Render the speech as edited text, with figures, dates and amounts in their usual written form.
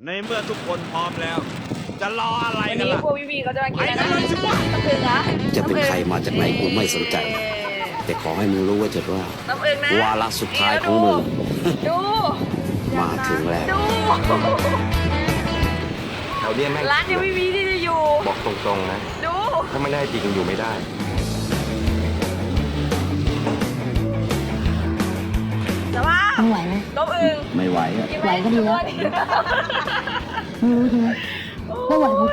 ในเมื่อทุกคนพร้อมแล้ว จะรออะไร วัน กัน นี้ ล่ะ พวกพี่ๆเขาจะมากินอะไร ไปกันเลยสิวะ น้ำอึ่งนะ จะเป็นใครมาจากไหนกูไม่สนใจ แต่ขอให้มึงรู้ไว้เถิดว่า น้ำอึ่งนะ วาระสุดท้ายของมึง ดู มาถึงแล้ว ดู แถวเนี้ยแม่ง ร้านยังไม่มีที่จะอยู่ บอกตรงๆนะ ดู ถ้าไม่ได้จริงอยู่ไม่ได้ สภาพ ไม่ไหวไหม น้ำอึ่ง ไม่ไหวอะ กิน ไหวก็ดีแล้ว กิน ไม่รู้ใช่ไหมไม่ไหวเพราะ